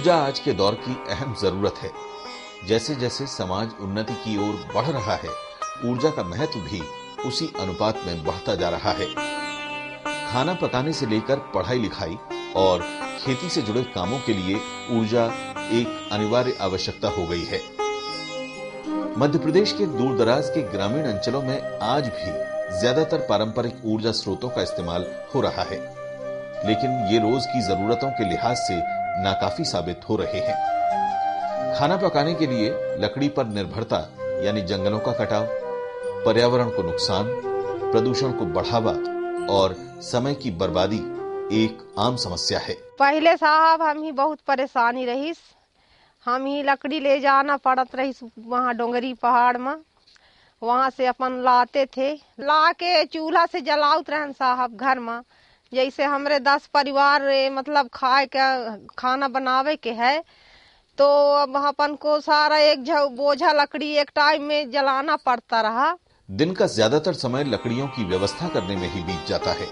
ऊर्जा आज के दौर की अहम जरूरत है। जैसे जैसे समाज उन्नति की ओर बढ़ रहा है, ऊर्जा का महत्व भी उसी अनुपात में बढ़ता जा रहा है। खाना पकाने से लेकर पढ़ाई लिखाई और खेती से जुड़े कामों के लिए ऊर्जा एक अनिवार्य आवश्यकता हो गई है। मध्य प्रदेश के दूर दराज के ग्रामीण अंचलों में आज भी ज्यादातर पारंपरिक ऊर्जा स्रोतों का इस्तेमाल हो रहा है, लेकिन ये रोज की जरूरतों के लिहाज से नाकाफी साबित हो रहे हैं। खाना पकाने के लिए लकड़ी पर निर्भरता यानी जंगलों का कटाव, पर्यावरण को नुकसान, प्रदूषण को बढ़ावा और समय की बर्बादी एक आम समस्या है। पहले साहब हम ही बहुत परेशानी रही, हम ही लकड़ी ले जाना पड़त रही वहाँ डोंगरी पहाड़ में, वहाँ से अपन लाते थे, ला के चूल्हा से जलाउत रहन साहब घर में। जैसे हमरे 10 परिवार मतलब खाए के खाना बनावे के है, तो अब अपन को सारा एक बोझा लकड़ी एक टाइम में जलाना पड़ता रहा। दिन का ज्यादातर समय लकड़ियों की व्यवस्था करने में ही बीत जाता है।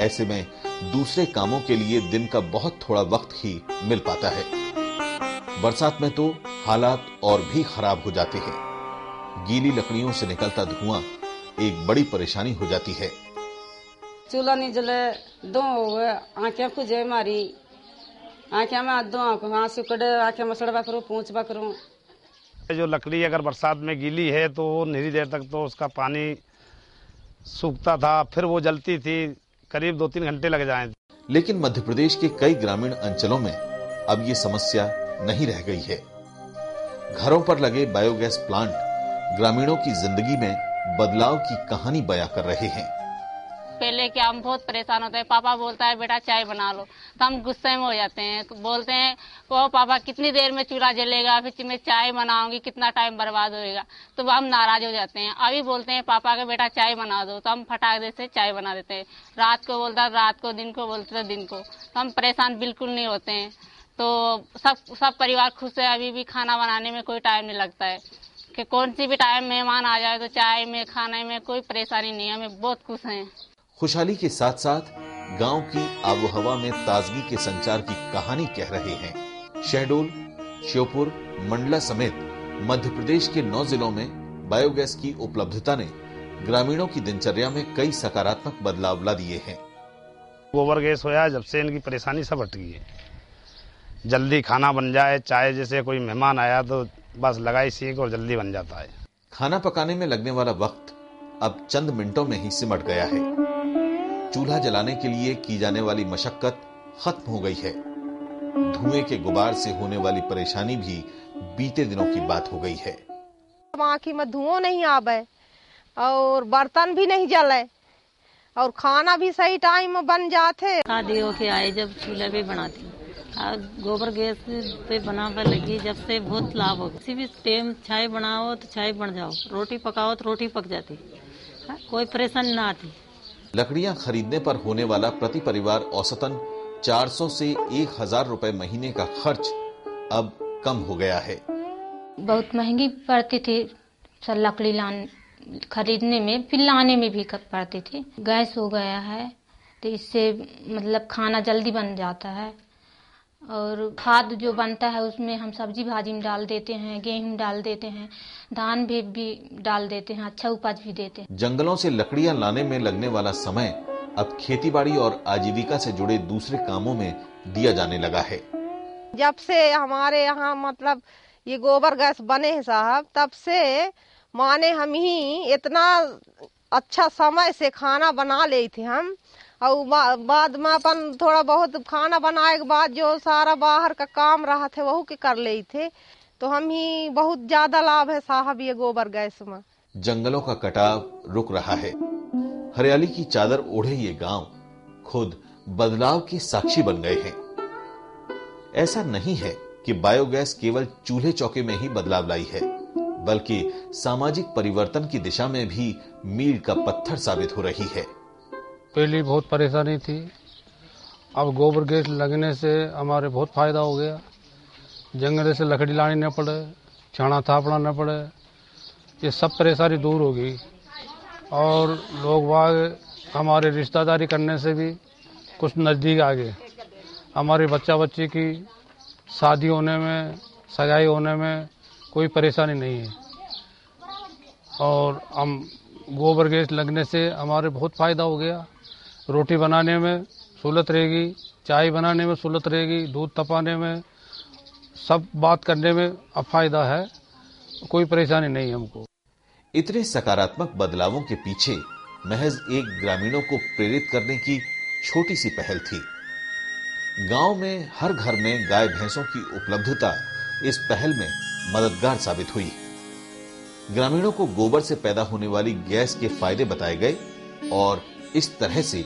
ऐसे में दूसरे कामों के लिए दिन का बहुत थोड़ा वक्त ही मिल पाता है। बरसात में तो हालात और भी खराब हो जाते हैं। गीली लकड़ियों से निकलता धुआं एक बड़ी परेशानी हो जाती है। चूल्हा नहीं जले, दो आंखें खुजे मारी, आंखें में दो आंसू कड़े, आंखें में सड़वा करूं, पूंछवा करूं। जो लकड़ी अगर बरसात में गीली है तो निरी देर तक तो उसका पानी सूखता था, फिर वो जलती थी, करीब 2-3 घंटे लग जाए। लेकिन मध्य प्रदेश के कई ग्रामीण अंचलों में अब ये समस्या नहीं रह गई है। घरों पर लगे बायोगैस प्लांट ग्रामीणों की जिंदगी में बदलाव की कहानी बयां कर रहे हैं। पहले क्या हम बहुत परेशान होते हैं, पापा बोलता है बेटा चाय बना लो, तो हम गुस्से में हो जाते हैं, बोलते हैं वो पापा कितनी देर में चूल्हा जलेगा, फिर मैं चाय बनाऊंगी, कितना टाइम बर्बाद होएगा, तो हम नाराज हो जाते हैं। अभी बोलते हैं पापा के बेटा चाय बना दो, तो हम फटाक से चाय बना देते हैं। रात को बोलता रात को, दिन को बोलते दिन को, तो हम परेशान बिल्कुल नहीं होते हैं। तो सब परिवार खुश है। अभी भी खाना बनाने में कोई टाइम नहीं लगता है कि कौन सी भी टाइम मेहमान आ जाए तो चाय में खाने में कोई परेशानी नहीं है, हमें बहुत खुश हैं। खुशहाली के साथ साथ गांव की आबोहवा में ताजगी के संचार की कहानी कह रहे हैं। शहडोल, श्योपुर, मंडला समेत मध्य प्रदेश के 9 जिलों में बायोगैस की उपलब्धता ने ग्रामीणों की दिनचर्या में कई सकारात्मक बदलाव ला दिए हैं। गोबर गैस होया जब से इनकी परेशानी सब हट गई है। जल्दी खाना बन जाए, चाहे जैसे कोई मेहमान आया तो बस लगाई सीख और जल्दी बन जाता है। खाना पकाने में लगने वाला वक्त अब चंद मिनटों में ही सिमट गया है। चूल्हा जलाने के लिए की जाने वाली मशक्कत खत्म हो गई है। धुएं के गुबार से होने वाली परेशानी भी बीते दिनों की बात हो गई है। आँखी में धुआं नहीं आवे और बर्तन भी नहीं जले और खाना भी सही टाइम में बन जाते। शादी होके आए जब चूल्हे पे बनाती, गोबर गैस पे बनाने लगी जब से बहुत लाभ हो। किसी भी टाइम चाय बनाओ तो चाय बन जाओ, रोटी पकाओ तो रोटी पक जाती, कोई परेशानी ना आती। लकड़ियां खरीदने पर होने वाला प्रति परिवार औसतन 400 से 1000 रुपए महीने का खर्च अब कम हो गया है। बहुत महंगी पड़ती थी लकड़ी खरीदने में, फिर लाने में भी पड़ती थी। गैस हो गया है तो इससे मतलब खाना जल्दी बन जाता है और खाद जो बनता है उसमें हम सब्जी भाजी में डाल देते हैं, गेहूं डाल देते हैं, धान भी डाल देते हैं, अच्छा उपज भी देते हैं। जंगलों से लकड़ियां लाने में लगने वाला समय अब खेतीबाड़ी और आजीविका से जुड़े दूसरे कामों में दिया जाने लगा है। जब से हमारे यहाँ मतलब ये गोबर गैस बने हैं साहब, तब से माने हम ही इतना अच्छा समय से खाना बना ले थे हम, और बाद में अपन थोड़ा बहुत खाना बनाए के बाद जो सारा बाहर का काम रहा थे वह के कर ले थे, तो हम ही बहुत ज्यादा लाभ है साहब ये गोबर गैस में। जंगलों का कटाव रुक रहा है। हरियाली की चादर ओढ़े ये गांव खुद बदलाव के साक्षी बन गए हैं। ऐसा नहीं है कि बायोगैस केवल चूल्हे चौके में ही बदलाव लाई है, बल्कि सामाजिक परिवर्तन की दिशा में भी मील का पत्थर साबित हो रही है। पहले बहुत परेशानी थी, अब गोबर गैस लगने से हमारे बहुत फायदा हो गया। जंगल से लकड़ी लानी न पड़े, छाना थापना न पड़े, ये सब परेशानी दूर हो गई। और लोग बाग हमारे रिश्तेदारी करने से भी कुछ नज़दीक आ गए। हमारे बच्चा बच्ची की शादी होने में, सगाई होने में कोई परेशानी नहीं है। और हम गोबर गैस लगने से हमारे बहुत फ़ायदा हो गया। रोटी बनाने में सहूलत रहेगी, चाय बनाने में सहूलत रहेगी, दूध तपाने में, सब बात करने में अब फ़ायदा है, कोई परेशानी नहीं है हमको। इतने सकारात्मक बदलावों के पीछे महज एक ग्रामीणों को प्रेरित करने की छोटी सी पहल थी। गांव में हर घर में गाय भैंसों की उपलब्धता इस पहल में मददगार साबित हुई। ग्रामीणों को गोबर से पैदा होने वाली गैस के फायदे बताए गए और इस तरह से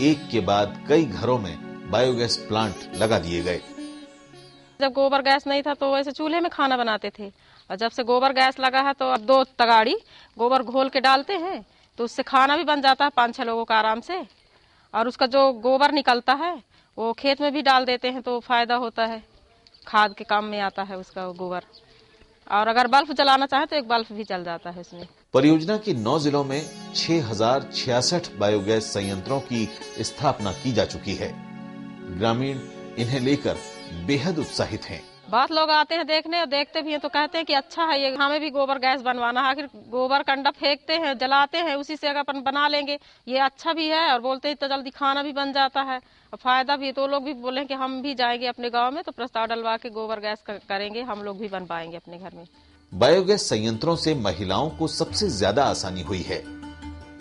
एक के बाद कई घरों में बायोगैस प्लांट लगा दिए गए। जब गोबर गैस नहीं था तो वैसे चूल्हे में खाना बनाते थे, और जब से गोबर गैस लगा है तो अब 2 तगाड़ी गोबर घोल के डालते हैं तो उससे खाना भी बन जाता है 5-6 लोगों का आराम से। और उसका जो गोबर निकलता है वो खेत में भी डाल देते हैं तो फायदा होता है, खाद के काम में आता है उसका गोबर। और अगर बल्ब जलाना चाहे तो एक बल्ब भी जल जाता है उसमें। परियोजना के 9 जिलों में 6066 बायोगैस संयंत्रों की स्थापना की जा चुकी है। ग्रामीण इन्हें लेकर बेहद उत्साहित हैं। बहुत लोग आते हैं देखने और देखते भी हैं तो कहते हैं कि अच्छा है, ये हमें भी गोबर गैस बनवाना है। आखिर गोबर कंडा फेंकते हैं, जलाते हैं, उसी से अगर अपन बना लेंगे ये अच्छा भी है और बोलते हैं तो जल्दी खाना भी बन जाता है और फायदा भी है। तो लोग भी बोले कि हम भी जाएंगे अपने गांव में तो प्रस्ताव डलवा के गोबर गैस करेंगे, हम लोग भी बन पाएंगे अपने घर में। बायोगैस संयंत्रों से महिलाओं को सबसे ज्यादा आसानी हुई है।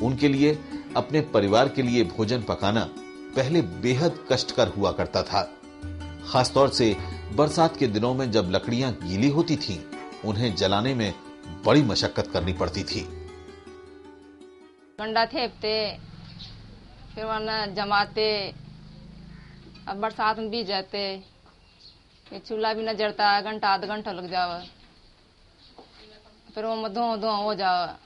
उनके लिए अपने परिवार के लिए भोजन पकाना पहले बेहद कष्टकर हुआ करता था। खासतौर से बरसात के दिनों में जब लकड़ियां गीली होती थीं, उन्हें जलाने में बड़ी मशक्कत करनी पड़ती थी। कंडा थेपते, फिर वरना जमाते, अब बरसात में भी जाते, फिर चूल्हा भी न जड़ता, घंटा आधा घंटा लग जावा, फिर वो धुआं हो जावा,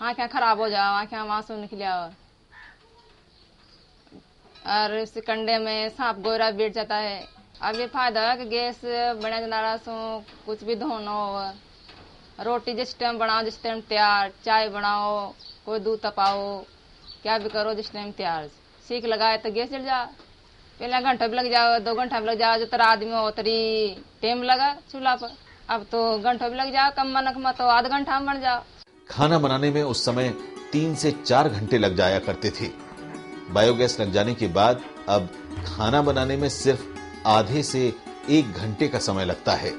आँखें खराब हो जावा, आँखें आंसू निकल आवा, और इस कंडे में सांप गोरा बैठ जाता है। अब ये फायदा है कि गैस बना जनारा सो कुछ भी धोना हो, रोटी जिस टाइम बनाओ जिस टाइम तैयार, चाय बनाओ, कोई दूध तपाओ, क्या भी करो जिस टाइम तैयार। सीख लगाए तो गैस जल जा, पहले घंटा भी लग जाओ, 2 घंटा भी लग जाओ, जो तरह आदमी हो तरी टाइम लगा चूल्हा पर। अब तो घंटा भी लग जाओ, कम मनक में तो आधा घंटा में बन जाओ। खाना बनाने में उस समय 3 से 4 घंटे लग जाया करते थे। बायोगैस लग जाने के बाद अब खाना बनाने में सिर्फ आधे से 1 घंटे का समय लगता है।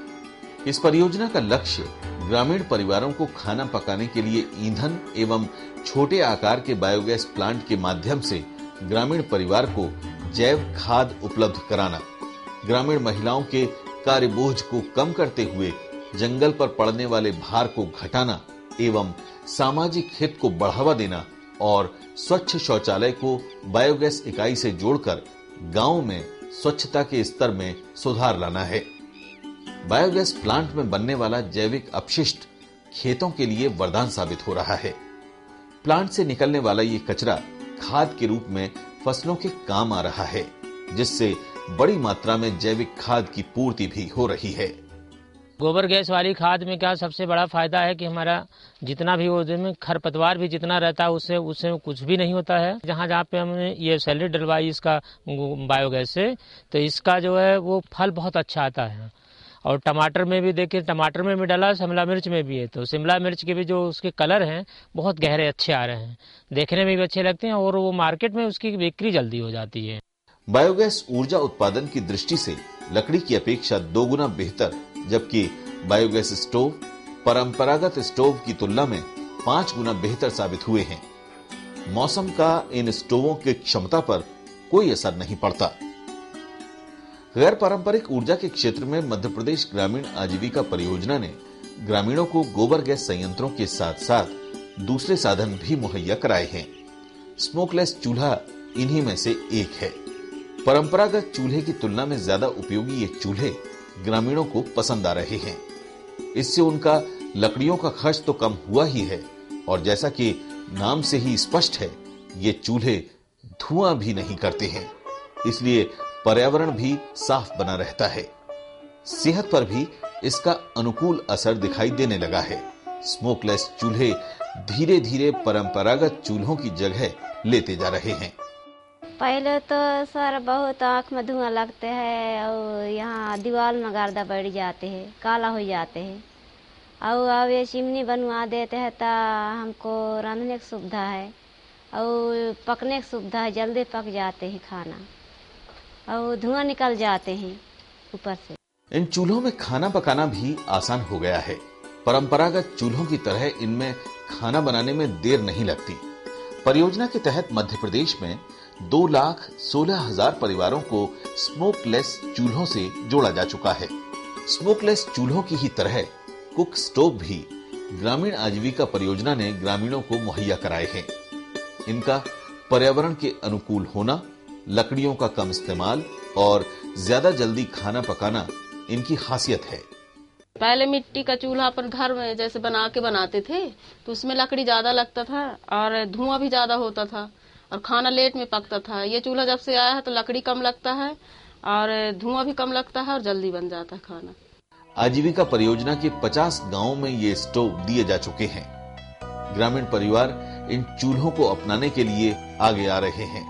इस परियोजना का लक्ष्य ग्रामीण परिवारों को खाना पकाने के लिए ईंधन एवं छोटे आकार के बायोगैस प्लांट के माध्यम से ग्रामीण परिवार को जैव खाद उपलब्ध कराना, ग्रामीण महिलाओं के कार्य बोझ को कम करते हुए जंगल पर पड़ने वाले भार को घटाना एवं सामाजिक हित को बढ़ावा देना और स्वच्छ शौचालय को बायोगैस इकाई से जोड़कर गांव में स्वच्छता के स्तर में सुधार लाना है। बायोगैस प्लांट में बनने वाला जैविक अपशिष्ट खेतों के लिए वरदान साबित हो रहा है। प्लांट से निकलने वाला ये कचरा खाद के रूप में फसलों के काम आ रहा है, जिससे बड़ी मात्रा में जैविक खाद की पूर्ति भी हो रही है। गोबर गैस वाली खाद में क्या सबसे बड़ा फायदा है कि हमारा जितना भी उसमें खरपतवार भी जितना रहता है उससे कुछ भी नहीं होता है। जहाँ पे हमने ये सैलेड डलवाई इसका बायोगैस से, तो इसका जो है वो फल बहुत अच्छा आता है। और टमाटर में भी देखिए, टमाटर में भी डाला, शिमला मिर्च में भी है, तो शिमला मिर्च के भी जो उसके कलर हैं बहुत गहरे अच्छे आ रहे हैं, देखने में भी अच्छे लगते हैं और वो मार्केट में उसकी बिक्री जल्दी हो जाती है। बायोगैस ऊर्जा उत्पादन की दृष्टि से लकड़ी की अपेक्षा 2 गुना बेहतर, जबकि बायोगैस स्टोव परंपरागत स्टोव की तुलना में 5 गुना बेहतर साबित हुए हैं। मौसम का इन स्टोवों की क्षमता पर कोई असर नहीं पड़ता। गैर पारंपरिक ऊर्जा के क्षेत्र में मध्य प्रदेश ग्रामीण आजीविका परियोजना ने ग्रामीणों को गोबर गैस संयंत्रों के साथ साथ दूसरे साधन भी मुहैया कराए हैं। स्मोकलेस चूल्हा इन्हीं में से एक है। परंपरागत चूल्हे की तुलना में ज्यादा उपयोगी ये चूल्हे ग्रामीणों को पसंद आ रहे हैं। इससे उनका लकड़ियों का खर्च तो कम हुआ ही है और जैसा कि नाम से ही स्पष्ट है, ये चूल्हे धुआं भी नहीं करते हैं, इसलिए पर्यावरण भी साफ बना रहता है। सेहत पर भी इसका अनुकूल असर दिखाई देने लगा है। स्मोकलेस चूल्हे धीरे धीरे परंपरागत चूल्हों की जगह लेते जा रहे हैं। पहले तो सर बहुत आँख में धुआं लगते हैं और यहाँ दीवार में गर्दा बढ़ जाते हैं, काला हो जाते हैं। और अब ये चिमनी बनवा देते हैं तो हमको रांधने की सुविधा है और पकने की सुविधा है, जल्दी पक जाते हैं खाना और धुआं निकल जाते हैं ऊपर से। इन चूल्हों में खाना पकाना भी आसान हो गया है। परंपरागत चूल्हों की तरह इनमें खाना बनाने में देर नहीं लगती। परियोजना के तहत मध्य प्रदेश में 2,16,000 परिवारों को स्मोकलेस चूल्हों से जोड़ा जा चुका है। स्मोकलेस चूल्हों की ही तरह कुक स्टोव भी ग्रामीण आजीविका परियोजना ने ग्रामीणों को मुहैया कराए हैं। इनका पर्यावरण के अनुकूल होना, लकड़ियों का कम इस्तेमाल और ज्यादा जल्दी खाना पकाना इनकी खासियत है। पहले मिट्टी का चूल्हा अपन घर में जैसे बना के बनाते थे तो उसमें लकड़ी ज्यादा लगता था और धुआं भी ज्यादा होता था और खाना लेट में पकता था। ये चूल्हा जब से आया है तो लकड़ी कम लगता है और धुआं भी कम लगता है और जल्दी बन जाता है खाना। आजीविका परियोजना के 50 गांवों में ये स्टोव दिए जा चुके हैं। ग्रामीण परिवार इन चूल्हों को अपनाने के लिए आगे आ रहे हैं।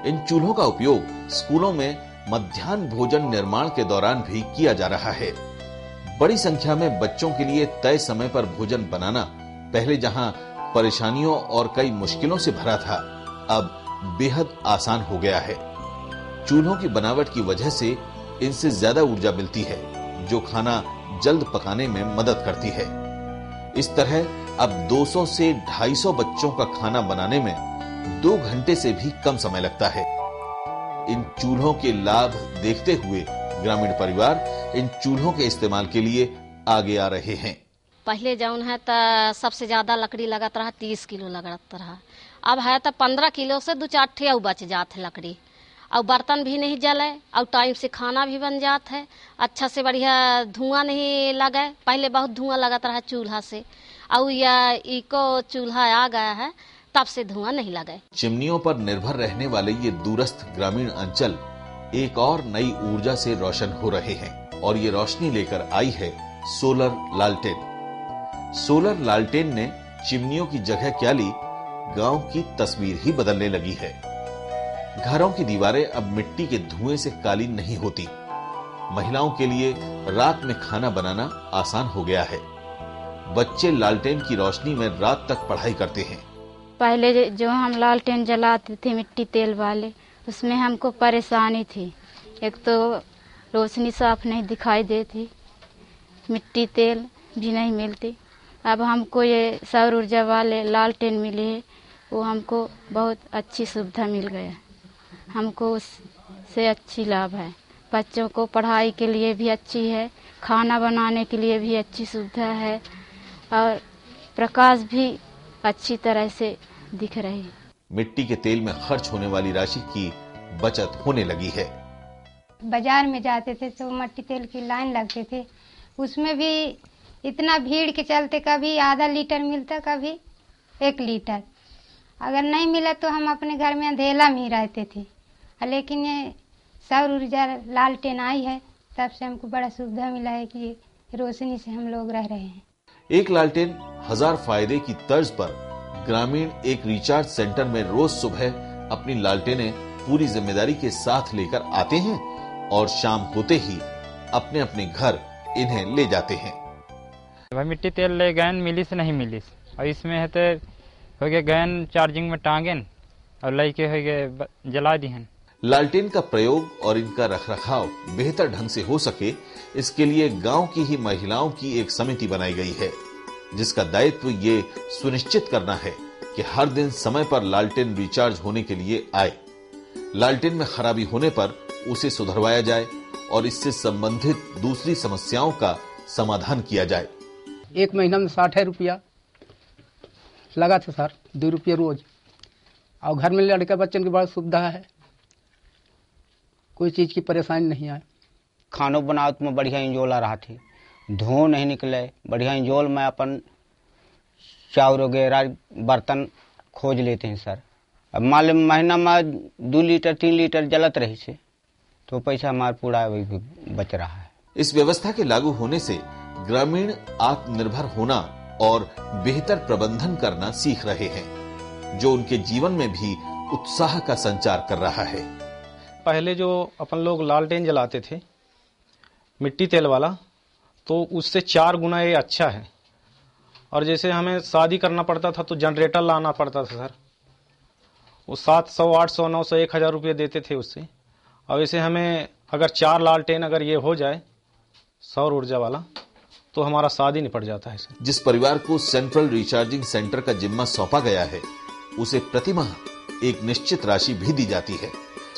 इन चूल्हों का उपयोग स्कूलों में मध्याह्न भोजन निर्माण के दौरान भी किया जा रहा है। बड़ी संख्या में बच्चों के लिए तय समय पर भोजन बनाना पहले जहां परेशानियों और कई मुश्किलों से भरा था, अब बेहद आसान हो गया है। चूल्हों की बनावट की वजह से इनसे ज्यादा ऊर्जा मिलती है, जो खाना जल्द पकाने में मदद करती है। इस तरह अब 200 से 250 बच्चों का खाना बनाने में 2 घंटे से भी कम समय लगता है। इन चूल्हों के लाभ देखते हुए ग्रामीण परिवार इन चूल्हों के इस्तेमाल के लिए आगे आ रहे हैं। पहले जौन है तो सबसे ज्यादा लकड़ी लगत रहा, 30 किलो लगत रहा। अब है तो 15 किलो से 2-4 ठे बच जाते लकड़ी और बर्तन भी नहीं जले और टाइम से खाना भी बन जाता है। अच्छा से बढ़िया धुआं नहीं लगे। पहले बहुत धुआं लगत रहा चूल्हा से और यह इको चूल्हा आ गया है तब से धुआं नहीं लगे। चिमनियों पर निर्भर रहने वाले ये दूरस्थ ग्रामीण अंचल एक और नई ऊर्जा से रोशन हो रहे हैं और ये रोशनी लेकर आई है सोलर लालटेन। सोलर लालटेन ने चिमनियों की जगह क्या ली, गांव की तस्वीर ही बदलने लगी है। घरों की दीवारें अब मिट्टी के धुएं से काली नहीं होती। महिलाओं के लिए रात में खाना बनाना आसान हो गया है। बच्चे लालटेन की रोशनी में रात तक पढ़ाई करते हैं। पहले जो हम लालटेन जलाते थे मिट्टी तेल वाले, उसमें हमको परेशानी थी। एक तो रोशनी साफ नहीं दिखाई देती, मिट्टी तेल भी नहीं मिलती। अब हमको ये सौर ऊर्जा वाले लालटेन मिले हैं, वो हमको बहुत अच्छी सुविधा मिल गया। हमको उससे अच्छी लाभ है। बच्चों को पढ़ाई के लिए भी अच्छी है, खाना बनाने के लिए भी अच्छी सुविधा है और प्रकाश भी अच्छी तरह से दिख रही है। मिट्टी के तेल में खर्च होने वाली राशि की बचत होने लगी है। बाजार में जाते थे तो मिट्टी तेल की लाइन लगते थे, उसमें भी इतना भीड़ के चलते कभी आधा लीटर मिलता, कभी 1 लीटर। अगर नहीं मिला तो हम अपने घर में अंधेला में ही रहते थे। लेकिन ये सौर ऊर्जा लालटेन आई है तब से हमको बड़ा सुविधा मिला है कि रोशनी से हम लोग रह रहे हैं। एक लालटेन 1000 फायदे की तर्ज पर ग्रामीण एक रिचार्ज सेंटर में रोज सुबह अपनी लालटेनें पूरी जिम्मेदारी के साथ लेकर आते हैं और शाम होते ही अपने अपने घर इन्हें ले जाते हैं। भाई मिट्टी तेल ले गए मिली से नहीं मिली और इसमें है तो हो गए गैन चार्जिंग में टांगेन और लेके हो गए जला दी हैं। लालटेन का प्रयोग और इनका रखरखाव बेहतर ढंग से हो सके, इसके लिए गांव की ही महिलाओं की एक समिति बनाई गई है, जिसका दायित्व ये सुनिश्चित करना है कि हर दिन समय पर लालटेन रिचार्ज होने के लिए आए। लालटेन में खराबी होने पर उसे सुधरवाया जाए और इससे संबंधित दूसरी समस्याओं का समाधान किया जाए। 1 महीना में 60 रुपया लगा था सर, 2 रुपये रोज। और घर में लड़का बच्चन की बड़ा सुविधा है, कोई चीज की परेशानी नहीं आए। खानो बनावत में बढ़िया इंजोल आ रहा थी, धुआं नहीं निकले, बढ़िया इंजोल में अपन चाउर वगैरह बर्तन खोज लेते हैं सर। अब मान लो महीना में 2 लीटर 3 लीटर जलत रही से तो पैसा हमारा पूरा बच रहा है। इस व्यवस्था के लागू होने से ग्रामीण आत्मनिर्भर होना और बेहतर प्रबंधन करना सीख रहे हैं, जो उनके जीवन में भी उत्साह का संचार कर रहा है। पहले जो अपन लोग लालटेन जलाते थे मिट्टी तेल वाला, तो उससे 4 गुना ये अच्छा है। और जैसे हमें शादी करना पड़ता था तो जनरेटर लाना पड़ता था सर, वो 700, 800, 900, 1000 रुपये देते थे उससे। और वैसे हमें अगर 4 लालटेन अगर ये हो जाए सौर ऊर्जा वाला, तो हमारा शादी निपट जाता है सर। जिस परिवार को सेंट्रल रिचार्जिंग सेंटर का जिम्मा सौंपा गया है, उसे प्रतिमाह एक निश्चित राशि भी दी जाती है।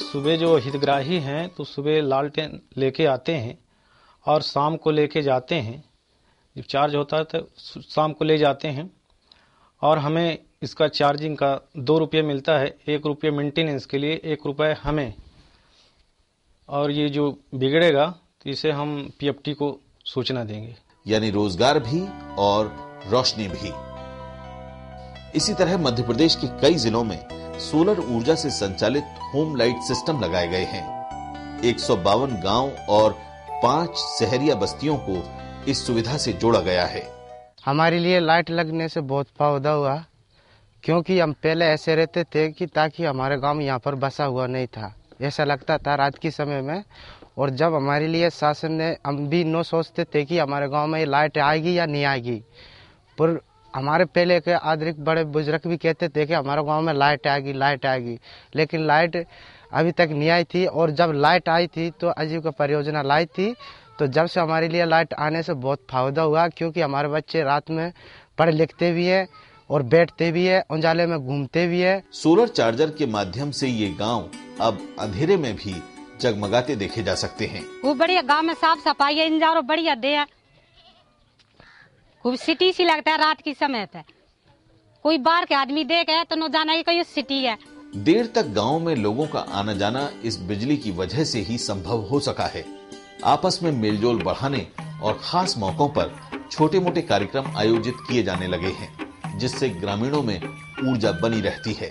सुबह जो हितग्राही हैं तो सुबह लालटेन लेके आते हैं और शाम को लेके जाते हैं। जब चार्ज होता है तो शाम को ले जाते हैं और हमें इसका चार्जिंग का 2 रुपये मिलता है। 1 रुपये मेंटेनेंस के लिए, 1 रुपये हमें। और ये जो बिगड़ेगा तो इसे हम पीएफटी को सूचना देंगे। यानी रोजगार भी और रोशनी भी। इसी तरह मध्य प्रदेश के कई जिलों में सोलर ऊर्जा से संचालित होम लाइट सिस्टम लगाए गए हैं। 152 गांव और 5 शहरिया बस्तियों को इस सुविधा से जोड़ा गया है। हमारे लिए लाइट लगने से बहुत फायदा हुआ, क्योंकि हम पहले ऐसे रहते थे कि ताकि हमारे गांव में यहाँ पर बसा हुआ नहीं था, ऐसा लगता था रात के समय में। और जब हमारे लिए शासन ने, हम भी न सोचते थे कि हमारे गांव में ये लाइट आएगी या नहीं आएगी, पर हमारे पहले के आदरिक बड़े बुजुर्ग भी कहते थे कि हमारे गांव में लाइट आएगी, लाइट आएगी, लेकिन लाइट अभी तक नहीं आई थी। और जब लाइट आई थी तो आजीविका परियोजना लाई थी, तो जब से हमारे लिए लाइट आने से बहुत फायदा हुआ, क्योंकि हमारे बच्चे रात में पढ़ लिखते भी है और बैठते भी है, उजाले में घूमते भी है। सोलर चार्जर के माध्यम से ये गांव अब अंधेरे में भी जगमगाते देखे जा सकते हैं। वो बढ़िया गांव में साफ सफाई है, इंजारो बढ़िया दे है, खूब सिटी सी लगता है रात के समय पे। कोई बाहर के आदमी देखे तो न जाना कि सिटी है। देर तक गांव में लोगों का आना जाना इस बिजली की वजह से ही संभव हो सका है। आपस में मेलजोल बढ़ाने और खास मौकों पर छोटे मोटे कार्यक्रम आयोजित किए जाने लगे हैं, जिससे ग्रामीणों में ऊर्जा बनी रहती है।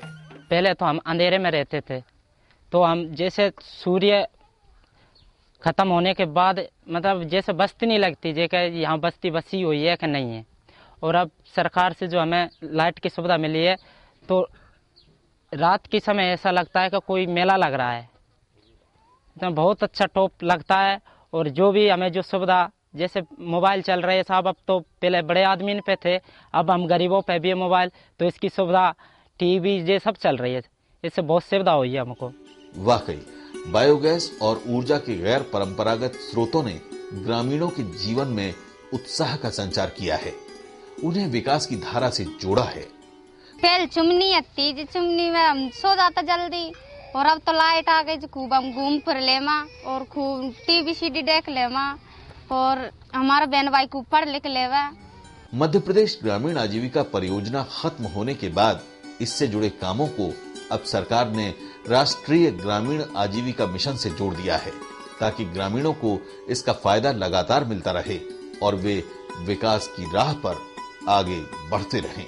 पहले तो हम अंधेरे में रहते थे, तो हम जैसे सूर्य खत्म होने के बाद मतलब जैसे बस्ती नहीं लगती, जैसे यहाँ बस्ती बसी हुई है कि नहीं है। और अब सरकार से जो हमें लाइट की सुविधा मिली है, तो रात के समय ऐसा लगता है कि कोई मेला लग रहा है, तो बहुत अच्छा टॉप लगता है। और जो भी हमें जो सुविधा, जैसे मोबाइल चल रहे हैं साहब, अब तो पहले बड़े आदमी पे थे, अब हम गरीबों पे भी है मोबाइल, तो इसकी सुविधा टीवी ये सब चल रही है, इससे बहुत सुविधा हुई है हमको। वाकई बायोगैस और ऊर्जा के गैर परंपरागत स्रोतों ने ग्रामीणों के जीवन में उत्साह का संचार किया है, उन्हें विकास की धारा से जोड़ा है। पहले चुमनी आती, चुमनी में हम सो जाता जल्दी, और अब तो लाइट आ गई, खूब हम घूम फिर लेमा और खूब टीवी सीडी देख लेमा, और हमारा बहन भाई खूब पढ़ लिख लेवा। मध्य प्रदेश ग्रामीण आजीविका परियोजना खत्म होने के बाद इससे जुड़े कामों को अब सरकार ने राष्ट्रीय ग्रामीण आजीविका मिशन से जोड़ दिया है, ताकि ग्रामीणों को इसका फायदा लगातार मिलता रहे और वे विकास की राह पर आगे बढ़ते रहें।